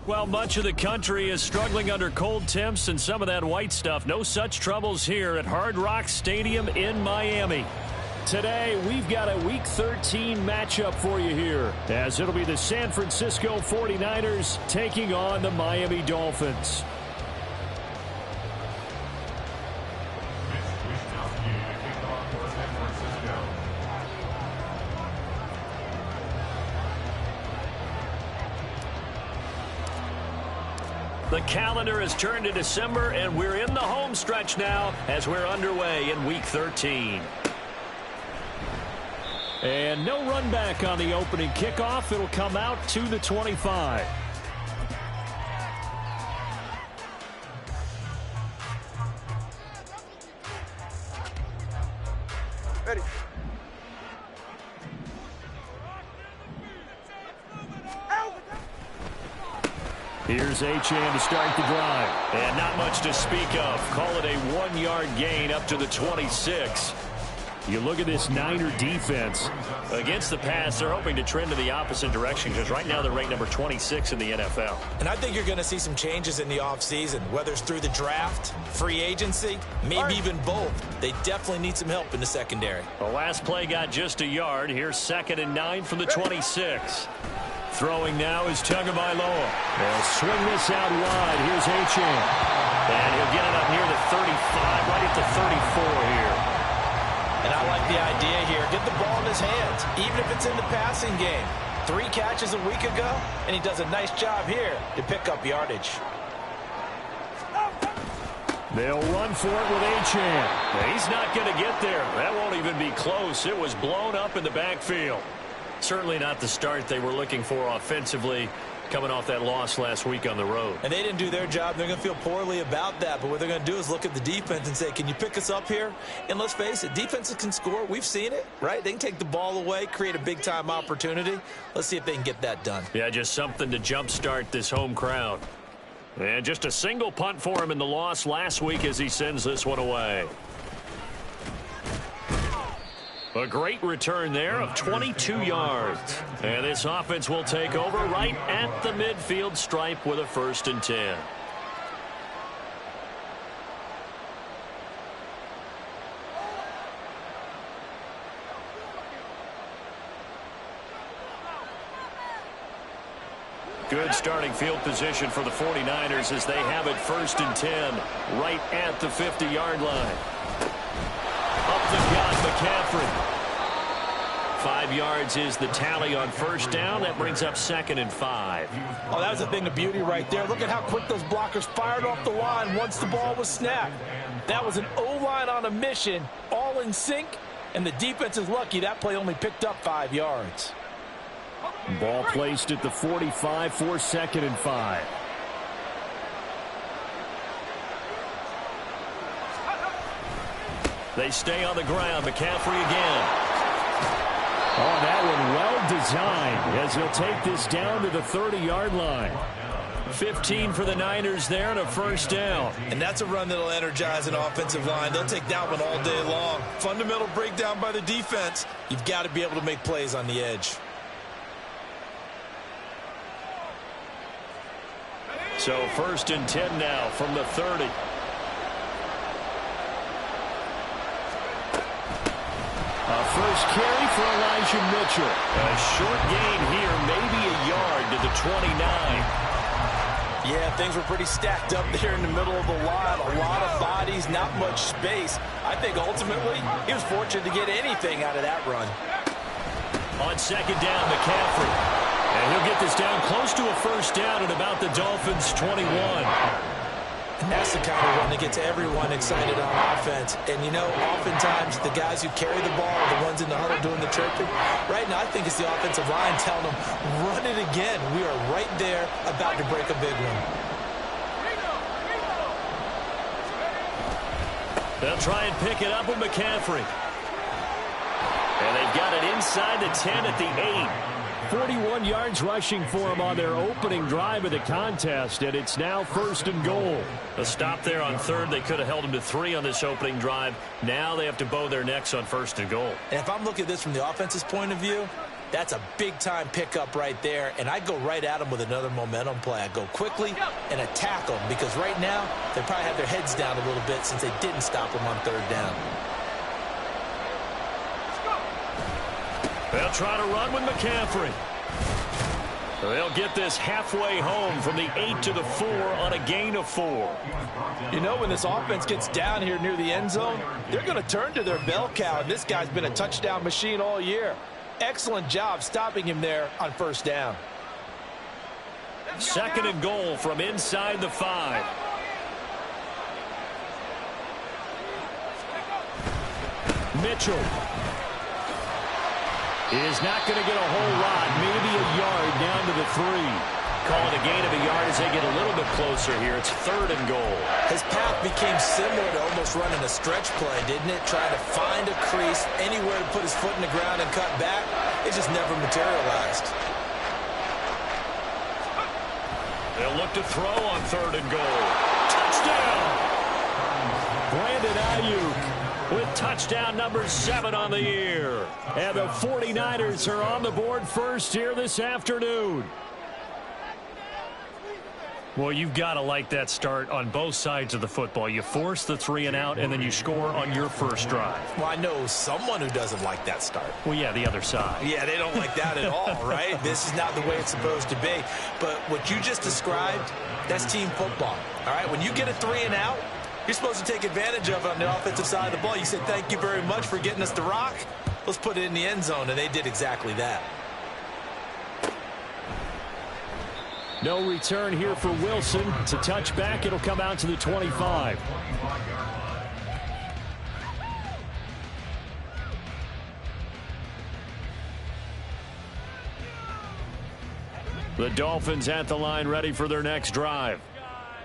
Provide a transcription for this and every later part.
Well, much of the country is struggling under cold temps and some of that white stuff. No such troubles here at Hard Rock Stadium in Miami. Today, we've got a Week 13 matchup for you here, as it'll be the San Francisco 49ers taking on the Miami Dolphins. The calendar has turned to December, and we're in the home stretch now as we're underway in Week 13. And no run back on the opening kickoff. It'll come out to the 25. Ready. Here's Achane to start the drive. And not much to speak of. Call it a 1-yard gain up to the 26. You look at this Niner defense. Against the pass, they're hoping to trend in the opposite direction because right now they're ranked number 26 in the NFL. And I think you're going to see some changes in the offseason, whether it's through the draft, free agency, maybe even both. They definitely need some help in the secondary. The last play got just a yard. Here's 2nd and 9 from the 26. Throwing now is Tagovailoa. They'll swing this out wide. Here's Achane. And he'll get it up near the 35, right at the 34 here. And I like the idea here. Get the ball in his hands, even if it's in the passing game. 3 catches a week ago, and he does a nice job here to pick up yardage. They'll run for it with Achane. He's not going to get there. That won't even be close. It was blown up in the backfield. Certainly not the start they were looking for offensively, coming off that loss last week on the road. And they didn't do their job. They're going to feel poorly about that. But what they're going to do is look at the defense and say, can you pick us up here? And let's face it, defenses can score. We've seen it, right? They can take the ball away, create a big-time opportunity. Let's see if they can get that done. Yeah, just something to jumpstart this home crowd. And just a single punt for him in the loss last week as he sends this one away. A great return there of 22 yards. And this offense will take over right at the midfield stripe with a 1st and 10. Good starting field position for the 49ers as they have it 1st and 10 right at the 50-yard line. Up the gut, McCaffrey. 5 yards is the tally on 1st down. That brings up 2nd and 5. Oh, that was a thing of beauty right there. Look at how quick those blockers fired off the line once the ball was snapped. That was an O-line on a mission, all in sync, and the defense is lucky that play only picked up 5 yards. Ball placed at the 45 for 2nd and 5. They stay on the ground. McCaffrey again. Oh, that one well designed as he'll take this down to the 30-yard line. 15 for the Niners there and a 1st down. And that's a run that'll energize an offensive line. They'll take that one all day long. Fundamental breakdown by the defense. You've got to be able to make plays on the edge. So 1st and 10 now from the 30. First carry for Elijah Mitchell. A short gain here, maybe a yard to the 29. Yeah, things were pretty stacked up there in the middle of the line. A lot of bodies, not much space. I think ultimately he was fortunate to get anything out of that run. On 2nd down, McCaffrey. And he'll get this down close to a 1st down at about the Dolphins' 21. And that's the kind of run that gets everyone excited on offense. And, you know, oftentimes the guys who carry the ball are the ones in the huddle doing the chirping. Right now, I think it's the offensive line telling them, run it again. We are right there about to break a big one. They'll try and pick it up with McCaffrey. And they've got it inside the 10 at the 8. 41 yards rushing for him on their opening drive of the contest, and it's now 1st and goal. A stop there on 3rd. They could have held him to 3 on this opening drive. Now they have to bow their necks on 1st and goal. And if I'm looking at this from the offense's point of view, That's a big-time pickup right there, and I go right at them with another momentum play. I go quickly and attack them because right now they probably have their heads down a little bit since they didn't stop them on third down. They'll try to run with McCaffrey. They'll get this halfway home from the 8 to the 4 on a gain of 4. You know, when this offense gets down here near the end zone, they're going to turn to their bell cow, and this guy's been a touchdown machine all year. Excellent job stopping him there on first down. Second and goal from inside the 5. Mitchell is not going to get a whole lot, maybe a yard down to the 3. Call it a gain of a yard as they get a little bit closer here. It's third and goal. His path became similar to almost running a stretch play, didn't it? Trying to find a crease, anywhere to put his foot in the ground and cut back. It just never materialized. They'll look to throw on third and goal. Touchdown! Brandon Ayuk with touchdown number 7 on the year. And the 49ers are on the board first here this afternoon. Well, you've got to like that start on both sides of the football. You force the 3 and out, and then you score on your first drive. Well, I know someone who doesn't like that start. Well, yeah, the other side. Yeah, they don't like that at all, right? This is not the way it's supposed to be. But what you just described, that's team football. All right, when you get a 3 and out, you're supposed to take advantage of it on the offensive side of the ball. You said, thank you very much for getting us the rock. Let's put it in the end zone, and they did exactly that. No return here for Wilson. To touch back, it'll come out to the 25. The Dolphins at the line, ready for their next drive.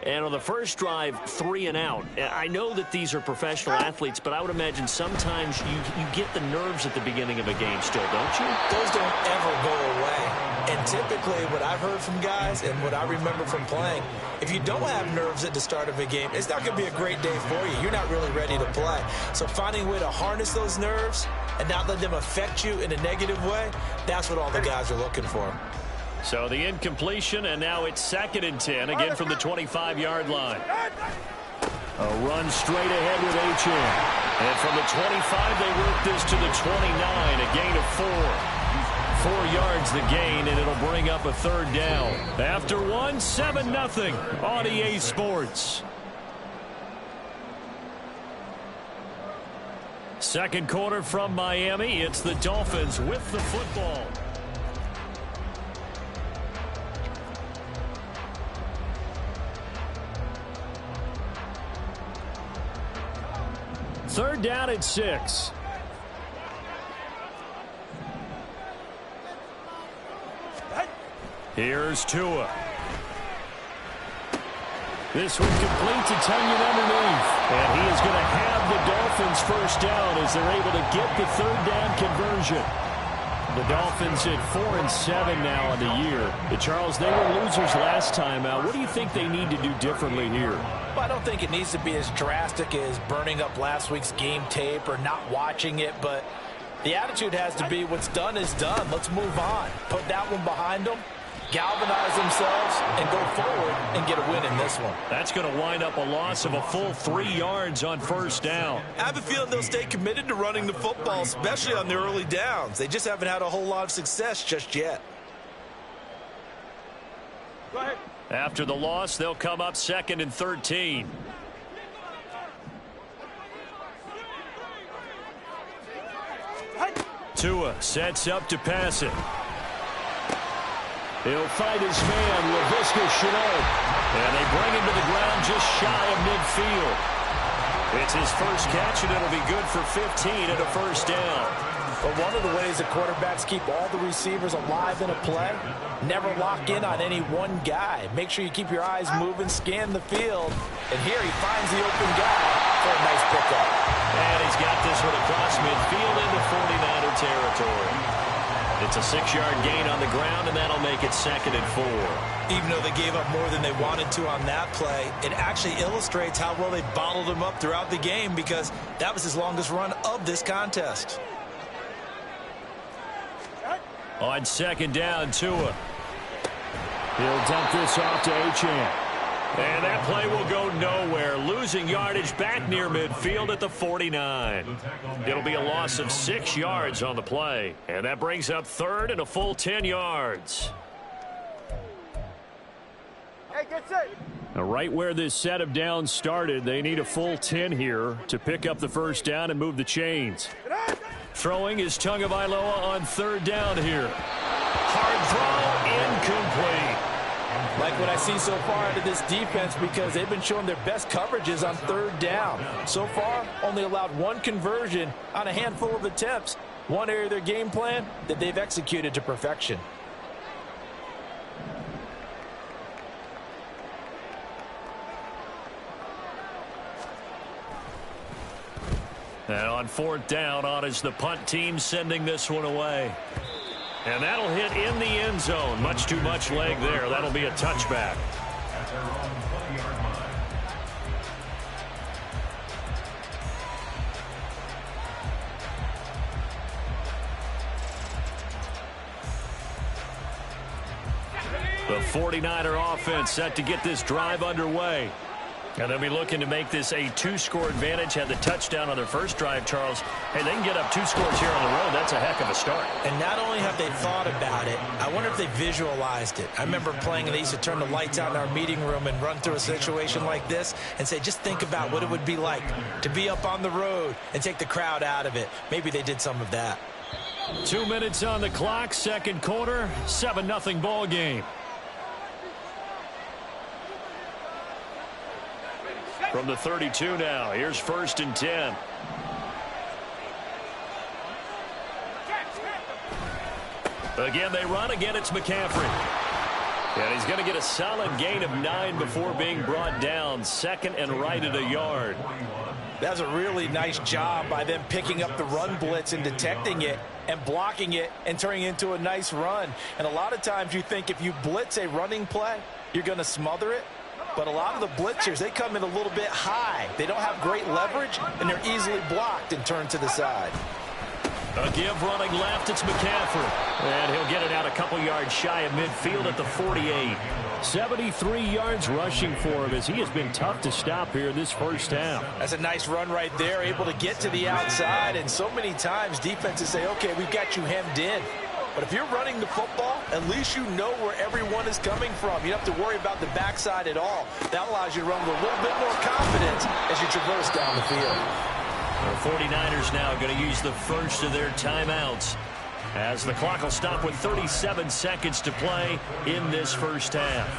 And on the first drive, 3 and out. I know that these are professional athletes, but I would imagine sometimes you get the nerves at the beginning of a game still, don't you? Those don't ever go away. And typically what I've heard from guys and what I remember from playing, if you don't have nerves at the start of a game, it's not going to be a great day for you. You're not really ready to play. So finding a way to harness those nerves and not let them affect you in a negative way, that's what all the guys are looking for. So the incompletion, and now it's 2nd and 10, again from the 25-yard line. A run straight ahead with H.M. And from the 25, they work this to the 29, a gain of 4. 4 yards the gain, and it'll bring up a third down. After 7-0 on EA Sports. Second quarter from Miami. It's the Dolphins with the football. Third down at 6. Here's Tua. This one complete to Tunyon underneath. And he is going to have the Dolphins first down as they're able to get the third down conversion. The Dolphins at 4-7 now on the year. Charles, they were losers last time out. What do you think they need to do differently here? Well, I don't think it needs to be as drastic as burning up last week's game tape or not watching it, but the attitude has to be what's done is done. Let's move on. Put that one behind them, galvanize themselves, and go forward and get a win in this one. That's going to wind up a loss of a full 3 yards on first down. I have a feeling they'll stay committed to running the football, especially on the early downs. They just haven't had a whole lot of success just yet. Go ahead. After the loss, they'll come up 2nd and 13. Tua sets up to pass it. He'll fight his man, Laviska Shenault. And they bring him to the ground just shy of midfield. It's his first catch, and it'll be good for 15 and a first down. But one of the ways that quarterbacks keep all the receivers alive in a play, never lock in on any one guy. Make sure you keep your eyes moving, scan the field. And here he finds the open guy for a nice pickup. And he's got this one across midfield into 49er territory. It's a 6-yard gain on the ground, and that'll make it 2nd and 4. Even though they gave up more than they wanted to on that play, it actually illustrates how well they bottled him up throughout the game because that was his longest run of this contest. On second down, Tua. He'll dump this off to Achane. And that play will go nowhere. Losing yardage back near midfield at the 49. It'll be a loss of 6 yards on the play. And that brings up third and a full 10 yards. Hey, get set. Now, right where this set of downs started, they need a full 10 here to pick up the first down and move the chains. Throwing is Tagovailoa on third down here. Hard throw, incomplete. Like what I see so far out of this defense, because they've been showing their best coverages on third down. So far, only allowed 1 conversion on a handful of attempts. One area of their game plan that they've executed to perfection. And on fourth down, on is the punt team sending this one away. And that'll hit in the end zone. Much too much leg there. That'll be a touchback. The 49er offense set to get this drive underway. And they'll be looking to make this a 2-score advantage. Had the touchdown on their first drive, Charles. Hey, they can get up 2 scores here on the road. That's a heck of a start. And not only have they thought about it, I wonder if they visualized it. I remember playing, and they used to turn the lights out in our meeting room and run through a situation like this and say, just think about what it would be like to be up on the road and take the crowd out of it. Maybe they did some of that. 2 minutes on the clock, second quarter, 7-0 ball game. From the 32 now, here's first and 10. Again, they run. Again, it's McCaffrey. And he's going to get a solid gain of 9 before being brought down. Second and right at a yard. That's a really nice job by them picking up the run blitz and detecting it and blocking it and turning it into a nice run. And a lot of times you think if you blitz a running play, you're going to smother it. But a lot of the blitzers, they come in a little bit high. They don't have great leverage, and they're easily blocked and turned to the side. A give running left, it's McCaffrey. And he'll get it out a couple yards shy of midfield at the 48. 73 yards rushing for him as he has been tough to stop here this first half. That's a nice run right there, able to get to the outside. And so many times defenses say, okay, we've got you hemmed in. But if you're running the football, at least you know where everyone is coming from. You don't have to worry about the backside at all. That allows you to run with a little bit more confidence as you traverse down the field. The 49ers now going to use the first of their timeouts as the clock will stop with 37 seconds to play in this first half.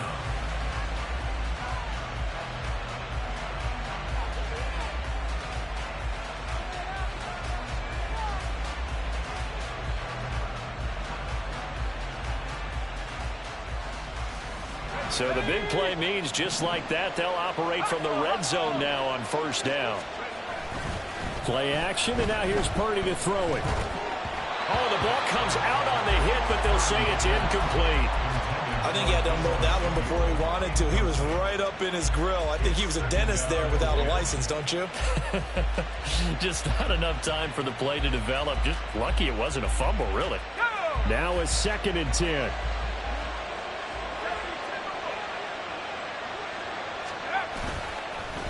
So the big play means just like that, they'll operate from the red zone now on first down. Play action, and now here's Purdy to throw it. Oh, the ball comes out on the hit, but they'll say it's incomplete. I think he had to unload that one before he wanted to. He was right up in his grill. I think he was a dentist there without a license, don't you? Just not enough time for the play to develop. Just lucky it wasn't a fumble, really. Now a second and 10.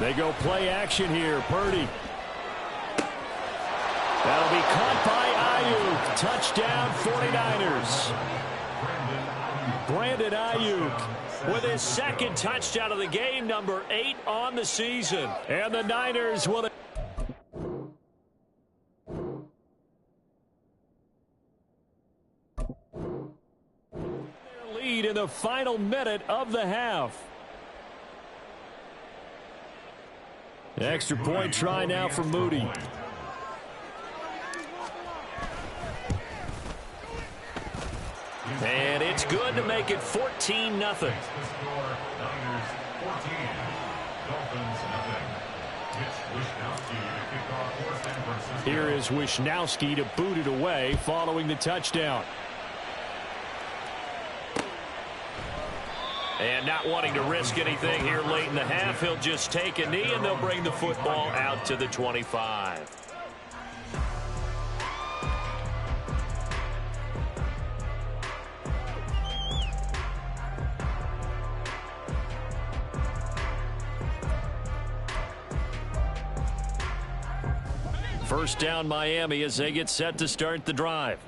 They go play action here. Purdy. That'll be caught by Ayuk. Touchdown 49ers. Brandon Ayuk with his second touchdown of the game, number 8 on the season. And the Niners will their lead in the final minute of the half. Extra point try now for Moody. And it's good to make it 14-0. Here is Wishnowsky to boot it away following the touchdown. And not wanting to risk anything here late in the half, he'll just take a knee and they'll bring the football out to the 25. First down Miami as they get set to start the drive.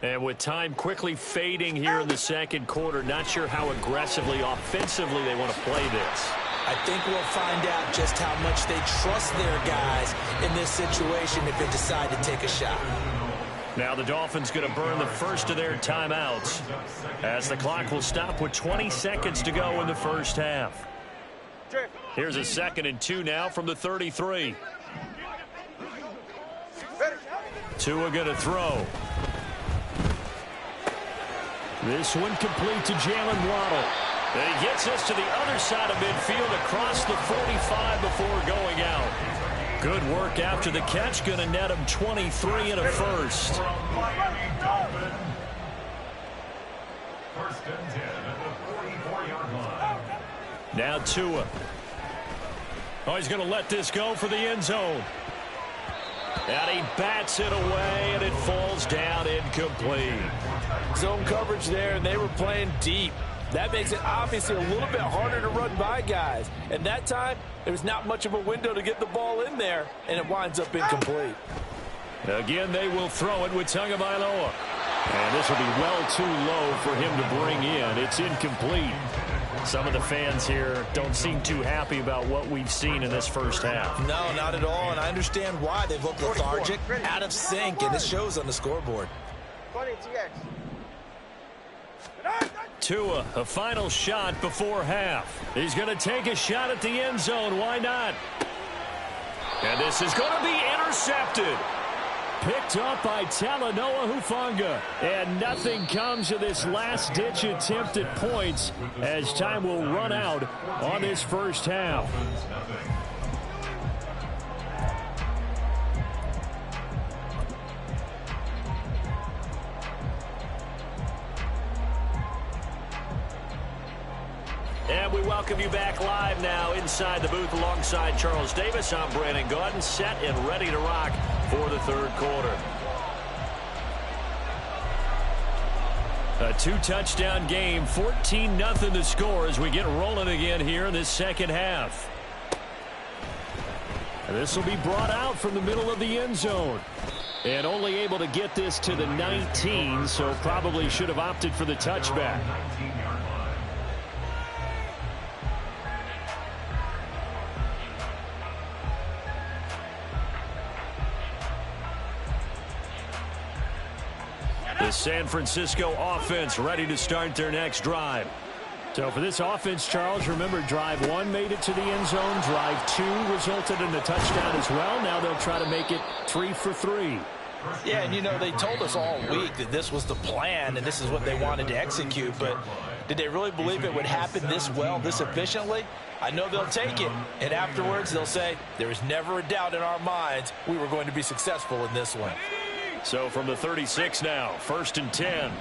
And with time quickly fading here in the second quarter, not sure how aggressively, offensively they want to play this. I think we'll find out just how much they trust their guys in this situation if they decide to take a shot. Now the Dolphins going to burn the first of their timeouts as the clock will stop with 20 seconds to go in the first half. Here's a 2nd and 2 now from the 33. Tua going to throw. This one complete to Jalen Waddle. And he gets us to the other side of midfield across the 45 before going out. Good work after the catch. Going to net him 23 and a first. First and 10 at the 44-yard line. Now Tua. Oh, he's going to let this go for the end zone. And he bats it away, and it falls down incomplete. Zone coverage there, and they were playing deep. That makes it obviously a little bit harder to run by guys. And that time, there's not much of a window to get the ball in there, and it winds up incomplete. Again, they will throw it with Tagovailoa. And this will be well too low for him to bring in. It's incomplete. Some of the fans here don't seem too happy about what we've seen in this first half. No, not at all, and I understand why. They've looked lethargic, out of sync, and it shows on the scoreboard. Tua, a final shot before half. He's going to take a shot at the end zone. Why not? And this is going to be intercepted. Picked up by Talanoa Hufanga. And nothing comes of this last-ditch attempt at points as time will run out on this first half. And we welcome you back live now inside the booth alongside Charles Davis. I'm Brandon Gaudin, set and ready to rock for the third quarter. A two-touchdown game, 14-0 the score as we get rolling again here in this second half. And this will be brought out from the middle of the end zone. And only able to get this to the 19, so probably should have opted for the touchback. The San Francisco offense ready to start their next drive. So for this offense, Charles, remember drive 1 made it to the end zone. Drive 2 resulted in a touchdown as well. Now they'll try to make it 3 for 3. Yeah, and you know, they told us all week that this was the plan and this is what they wanted to execute, but did they really believe it would happen this well, this efficiently? I know they'll take it, and afterwards they'll say, there was never a doubt in our minds we were going to be successful in this one. So from the 36 now, 1st and 10.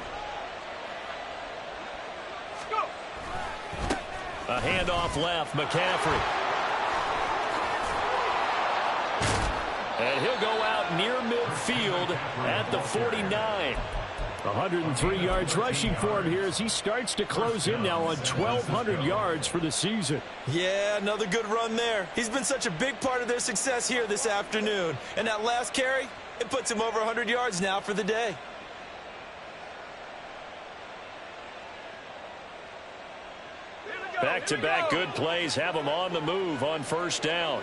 A handoff left, McCaffrey. And he'll go out near midfield at the 49. 103 yards rushing for him here as he starts to close in now on 1,200 yards for the season. Yeah, another good run there. He's been such a big part of their success here this afternoon. And that last carry, it puts him over 100 yards now for the day. Back-to-back good plays have him on the move on first down.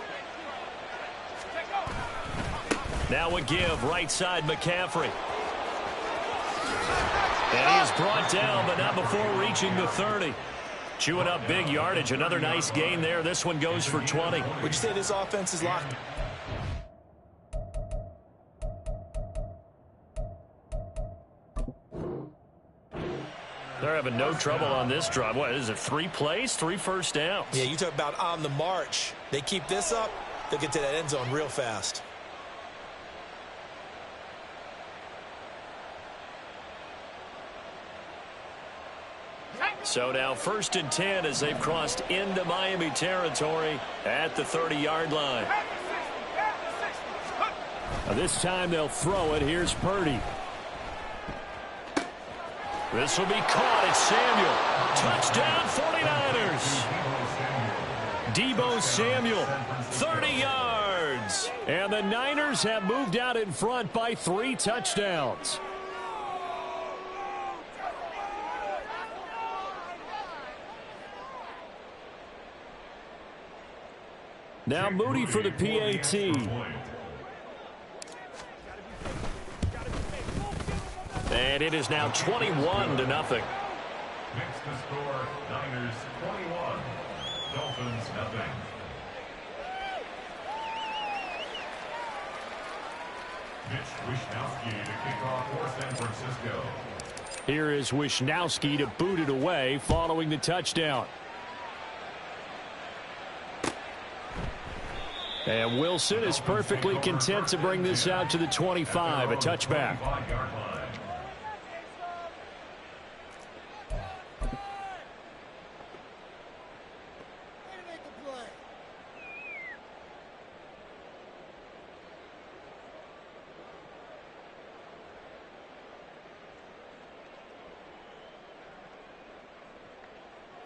Now a give, right side McCaffrey. And he is brought down, but not before reaching the 30. Chewing up big yardage. Another nice gain there. This one goes for 20. Would you say this offense is locked? They're having no trouble on this drive. What is it, 3 plays, 3 first downs? Yeah, you talk about on the march. They keep this up, they'll get to that end zone real fast. So now 1st and 10 as they've crossed into Miami territory at the 30-yard line. Now this time they'll throw it. Here's Purdy. This will be caught. It's Samuel. Touchdown 49ers. Deebo Samuel, 30 yards. yards. And the Niners have moved out in front by 3 touchdowns. Now Moody for the PAT. And it is now 21-0. Next to score, Niners 21, Dolphins nothing. Mitch Wishnowsky to kick off for San Francisco. Here is Wishnowsky to boot it away following the touchdown. And Wilson is perfectly content to bring this out to the 25, a touchback.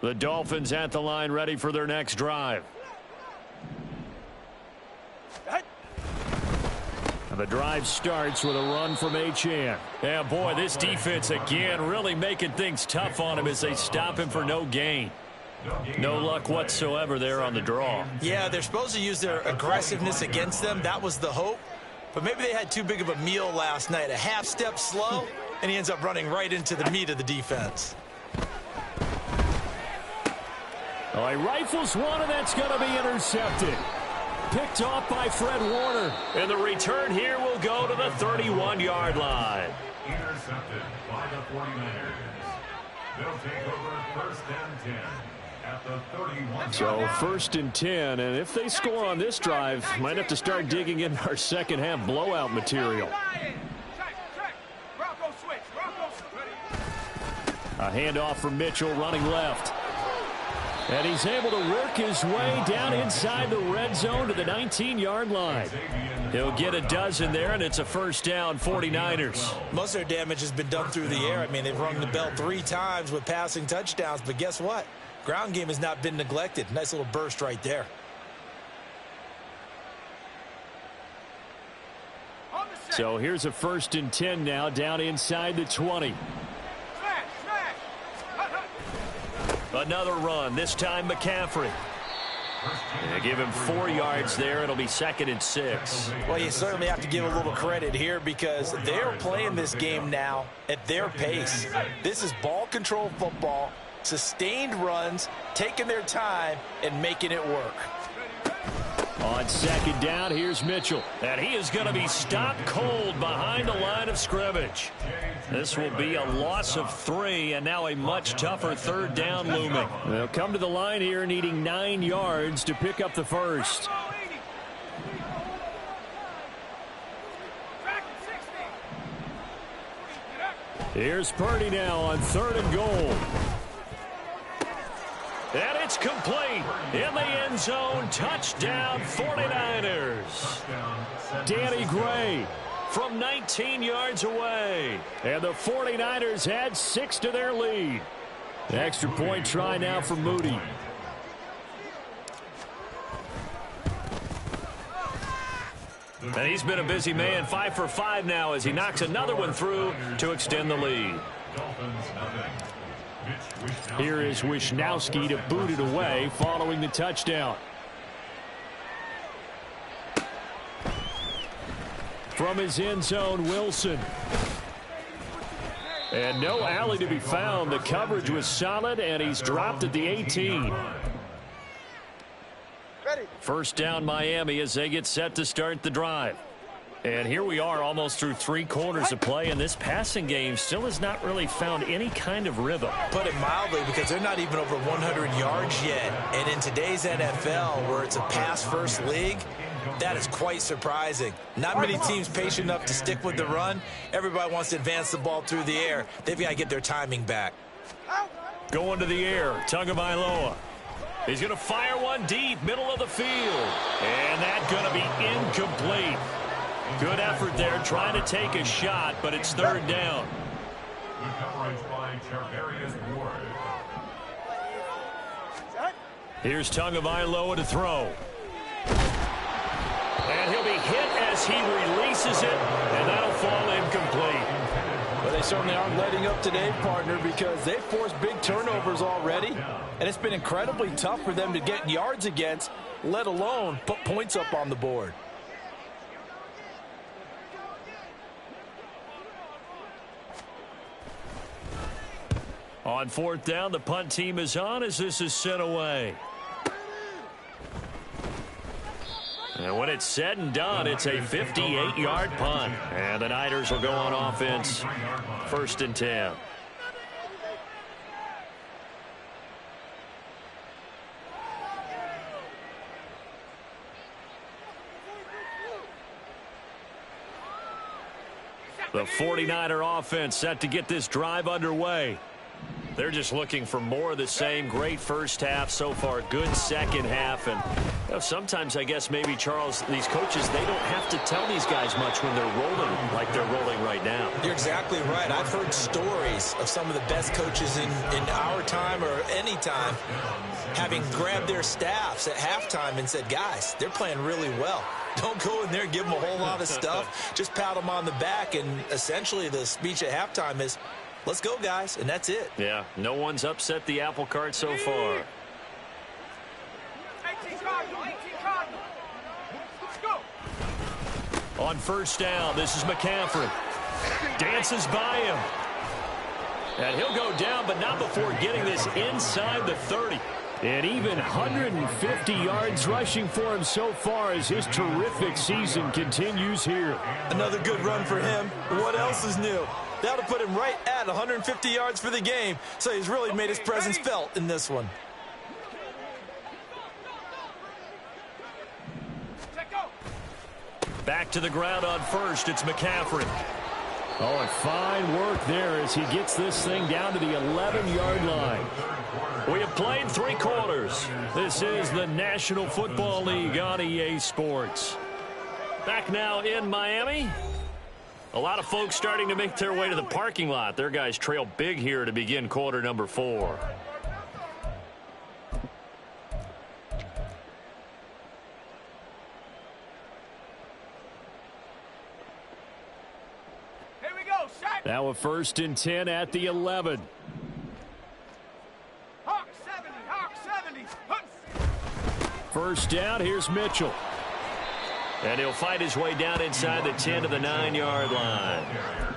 The Dolphins at the line, ready for their next drive. The drive starts with a run from Achane. Yeah, boy, this defense again really making things tough on him as they stop him for no gain. No luck whatsoever there on the draw. Yeah, they're supposed to use their aggressiveness against them. That was the hope. But maybe they had too big of a meal last night. A half step slow, and he ends up running right into the meat of the defense. Oh, he rifles one, and that's going to be intercepted. Picked off by Fred Warner. And the return here will go to the 31-yard line. Intercepted by the 49ers. They'll take over first and 10 at the 31. So first and 10, and if they score on this drive, might have to start digging in our second half blowout material. A handoff from Mitchell running left. And he's able to work his way down inside the red zone to the 19-yard line. He'll get a dozen there, and it's a first down, 49ers. Most of their damage has been done through the air. I mean, they've rung the bell 3 times with passing touchdowns, but guess what? Ground game has not been neglected. Nice little burst right there. So here's a first and 10 now down inside the 20. Another run, this time McCaffrey. They give him 4 yards there. It'll be 2nd and 6. Well, you certainly have to give a little credit here because they're playing this game now at their pace. This is ball control football, sustained runs, taking their time, and making it work. On second down, here's Mitchell. And he is going to be stopped cold behind the line of scrimmage. This will be a loss of 3, and now a much tougher third down looming. They'll come to the line here needing 9 yards to pick up the first. Here's Purdy now on 3rd and goal. And it's complete in the end zone. Touchdown 49ers. Danny Gray from 19 yards away. And the 49ers add 6 to their lead. Extra point try now for Moody. And he's been a busy man, 5 for 5 now as he knocks another one through to extend the lead. Here is Wishnowsky to boot it away following the touchdown. From his end zone, Wilson. And no alley to be found. The coverage was solid, and he's dropped at the 18. First down, Miami, as they get set to start the drive. And here we are almost through 3 quarters of play, and this passing game still has not really found any kind of rhythm. Put it mildly, because they're not even over 100 yards yet. And in today's NFL, where it's a pass-first league, that is quite surprising. Not many teams patient enough to stick with the run. Everybody wants to advance the ball through the air. They've got to get their timing back. Going to the air, Tagovailoa. He's going to fire one deep, middle of the field. And that's going to be incomplete. Good effort there, trying to take a shot, but it's 3rd down. Good coverage by Charvarius Ward. Here's Tagovailoa to throw. And he'll be hit as he releases it, and that'll fall incomplete. Well, they certainly aren't letting up today, partner, because they've forced big turnovers already, and it's been incredibly tough for them to get yards against, let alone put points up on the board. On fourth down, the punt team is on as this is sent away. And when it's said and done, it's a 58-yard punt. And the Niners will go on offense. 1st and 10. The 49er offense set to get this drive underway. They're just looking for more of the same. Great first half so far. Good second half. And you know, sometimes, I guess, maybe, Charles, these coaches, they don't have to tell these guys much when they're rolling like they're rolling right now. You're exactly right. I've heard stories of some of the best coaches in our time or any time having grabbed their staffs at halftime and said, guys, they're playing really well. Don't go in there and give them a whole lot of stuff. Just pat them on the back. And essentially the speech at halftime is, let's go, guys, and that's it. Yeah, no one's upset the apple cart so far. On first down, this is McCaffrey. Dances by him. And he'll go down, but not before getting this inside the 30. And even 150 yards rushing for him so far as his terrific season continues here. Another good run for him. What else is new? That'll put him right at 150 yards for the game, so he's really made his presence felt in this one. Back to the ground on first, it's McCaffrey. Oh, and fine work there as he gets this thing down to the 11-yard line. We have played 3 quarters. This is the National Football League on EA Sports. Back now in Miami. A lot of folks starting to make their way to the parking lot. Their guys trail big here to begin quarter number 4. Here we go, shot. Now a 1st and 10 at the 11. Hawk 70. First down, here's Mitchell. And he'll fight his way down inside the 10 to the 9-yard line.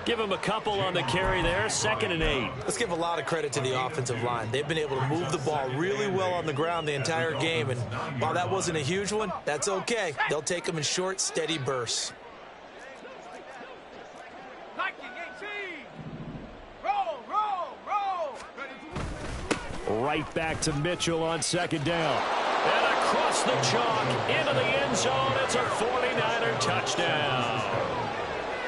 Give him a couple on the carry there, 2nd and 8. Let's give a lot of credit to the offensive line. They've been able to move the ball really well on the ground the entire game. And while that wasn't a huge one, that's okay. They'll take them in short, steady bursts. Right back to Mitchell on 2nd down. And across the chalk into the end zone. It's a 49er touchdown.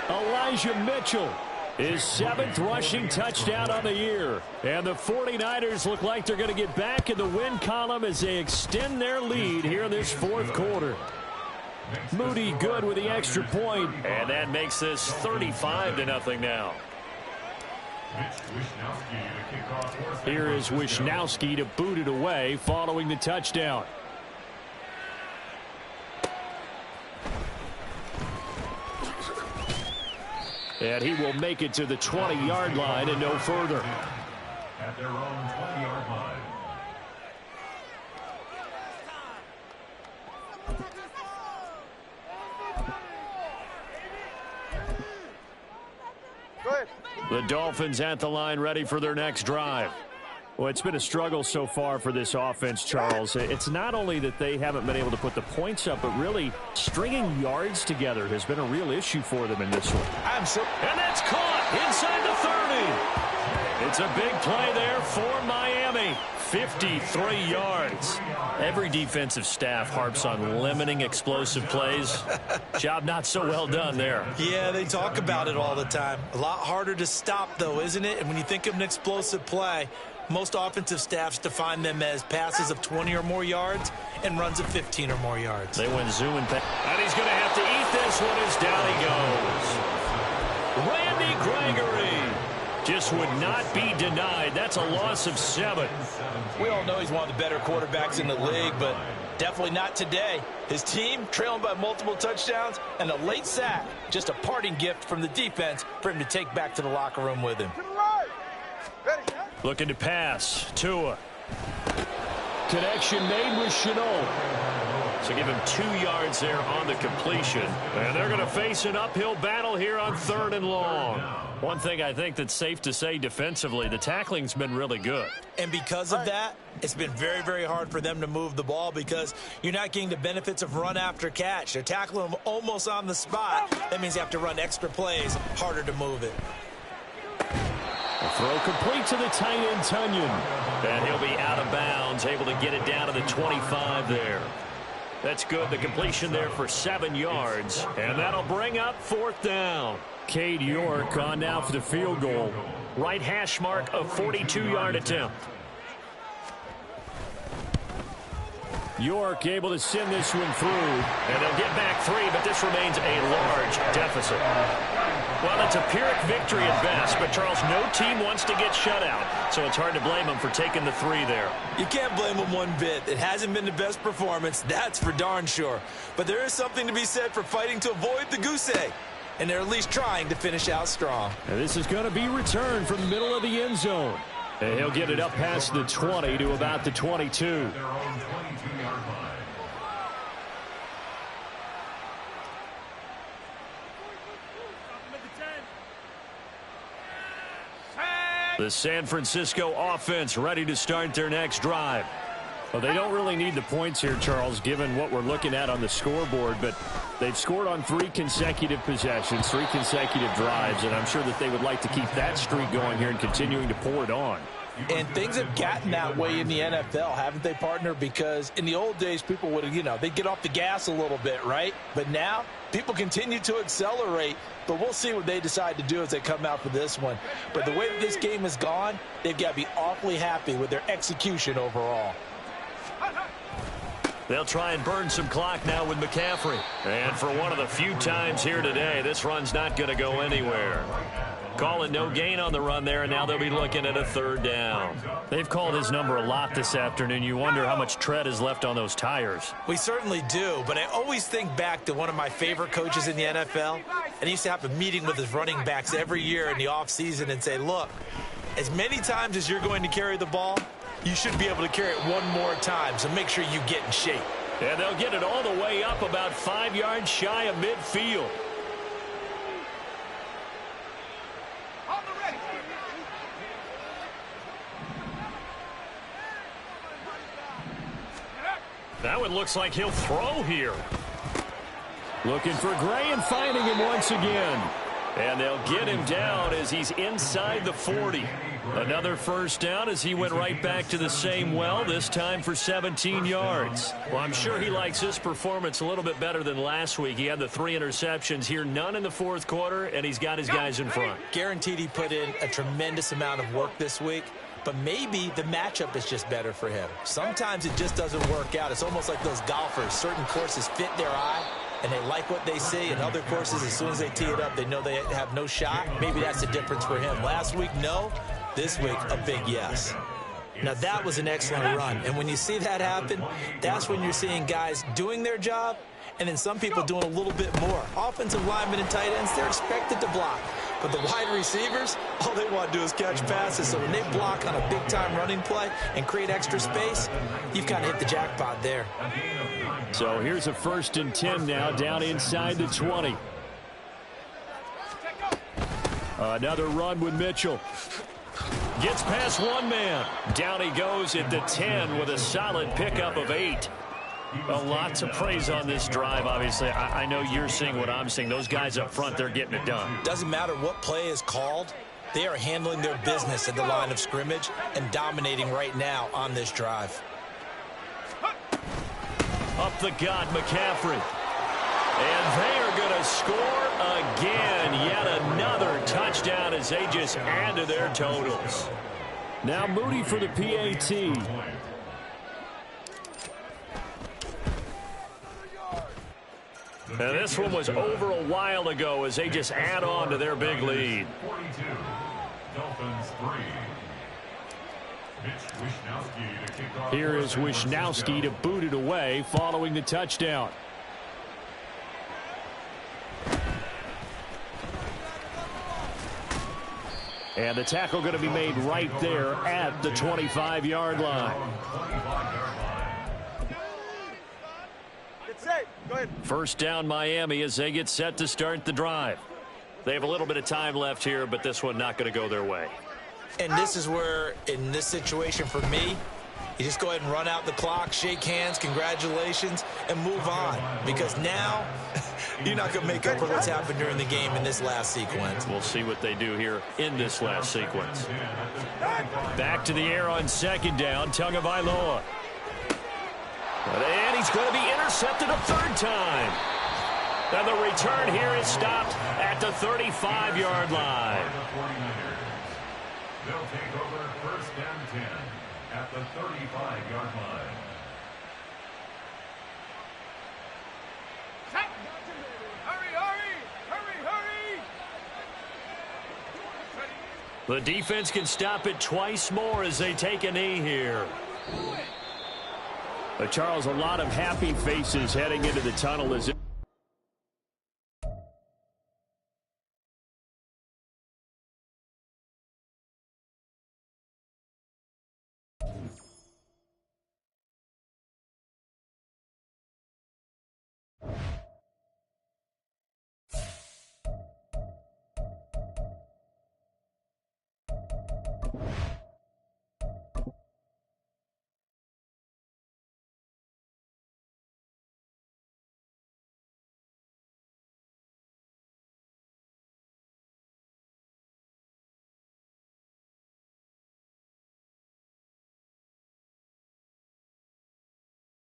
Elijah Mitchell, his 7th rushing touchdown on the year. And the 49ers look like they're going to get back in the win column as they extend their lead here in this 4th quarter. Moody good with the extra point, and that makes this 35-0 now. Here is Wishnowski to boot it away following the touchdown. And he will make it to the 20-yard line and no further. At their own 20-yard line. The Dolphins at the line ready for their next drive. Well, it's been a struggle so far for this offense, Charles. It's not only that they haven't been able to put the points up, but really stringing yards together has been a real issue for them in this one. And that's caught inside the 30. It's a big play there for Miami. 53 yards. Every defensive staff harps on limiting explosive plays. Job not so well done there. Yeah, they talk about it all the time. A lot harder to stop, though, isn't it? And when you think of an explosive play, most offensive staffs define them as passes of 20 or more yards and runs of 15 or more yards. They went zoom and he's going to have to eat this one as down he goes. Randy Gregory. Just would not be denied. That's a loss of 7. We all know he's one of the better quarterbacks in the league, but definitely not today. His team trailing by multiple touchdowns and a late sack. Just a parting gift from the defense for him to take back to the locker room with him. Looking to pass. Tua. Connection made with Chenault. So give him 2 yards there on the completion. And they're going to face an uphill battle here on 3rd and long. One thing I think that's safe to say defensively, the tackling's been really good. And because of that, it's been very, very hard for them to move the ball because you're not getting the benefits of run after catch. They're tackling them almost on the spot. That means you have to run extra plays, harder to move it. A throw complete to the tight end, Tunyon. And he'll be out of bounds, able to get it down to the 25 there. That's good. The completion there for 7 yards. And that'll bring up 4th down. Cade York on now for the field goal. Right hash mark of 42-yard attempt. York able to send this one through. And they'll get back 3, but this remains a large deficit. Well, it's a Pyrrhic victory at best, but Charles, no team wants to get shut out, so it's hard to blame them for taking the 3 there. You can't blame them one bit. It hasn't been the best performance, that's for darn sure. But there is something to be said for fighting to avoid the goose egg, and they're at least trying to finish out strong. And this is going to be returned from the middle of the end zone. And he'll get it up past the 20 to about the 22. The San Francisco offense ready to start their next drive. Well, they don't really need the points here, Charles, given what we're looking at on the scoreboard, but they've scored on 3 consecutive possessions, 3 consecutive drives, and I'm sure that they would like to keep that streak going here and continuing to pour it on. And things have gotten that way in the NFL, haven't they, partner? Because in the old days, people would have, they'd get off the gas a little bit, right? But now, people continue to accelerate, but we'll see what they decide to do as they come out for this one. But the way that this game has gone, they've got to be awfully happy with their execution overall. They'll try and burn some clock now with McCaffrey. And for one of the few times here today, this run's not going to go anywhere. Call it no gain on the run there, and now they'll be looking at a 3rd down. They've called his number a lot this afternoon. You wonder how much tread is left on those tires. We certainly do, but I always think back to one of my favorite coaches in the NFL, and he used to have a meeting with his running backs every year in the offseason and say, look, as many times as you're going to carry the ball, you should be able to carry it one more time, so make sure you get in shape. And they'll get it all the way up about 5 yards shy of midfield. That one looks like he'll throw here. Looking for Gray and finding him once again. And they'll get him down as he's inside the 40. Another 1st down as he went right back to the same well, this time for 17 yards. Well, I'm sure he likes his performance a little bit better than last week. He had the 3 interceptions here, none in the 4th quarter, and he's got his guys in front. Guaranteed he put in a tremendous amount of work this week, but maybe the matchup is just better for him. Sometimes it just doesn't work out. It's almost like those golfers. Certain courses fit their eye, and they like what they see. And other courses, as soon as they tee it up, they know they have no shot. Maybe that's the difference for him. Last week, no. This week, a big yes. Now, that was an excellent run. And when you see that happen, that's when you're seeing guys doing their job, and then some people doing a little bit more. Offensive linemen and tight ends, they're expected to block. But the wide receivers, all they want to do is catch passes. So when they block on a big-time running play and create extra space, you've kind of hit the jackpot there. So here's a 1st and 10 now, down inside the 20. Another run with Mitchell. Gets past one man. Down he goes at the 10 with a solid pickup of 8. A lot to praise on this drive, obviously. I know you're seeing what I'm seeing. Those guys up front, they're getting it done. Doesn't matter what play is called. They are handling their business at the line of scrimmage and dominating right now on this drive. Up the gut, McCaffrey. And they are going to score again. Yet another touchdown as they just add to their totals. Now Moody for the PAT. And this one was over a while ago as they just add on to their big lead. Dolphins 3. Here is Wishnowski to boot it away following the touchdown. And the tackle going to be made right there at the 25-yard line. First down Miami as they get set to start the drive. They have a little bit of time left here, but this one not going to go their way. And this is where, in this situation for me, you just go ahead and run out the clock, shake hands, congratulations, and move on. Because now, you're not going to make up for what's happened during the game in this last sequence. We'll see what they do here in this last sequence. Back to the air on second down, Tagovailoa. And he's going to be intercepted a third time. And the return here is stopped at the 35-yard line. They'll take over first and 10 at the 35-yard line. Hurry! The defense can stop it twice more as they take a knee here. Charles, a lot of happy faces heading into the tunnel as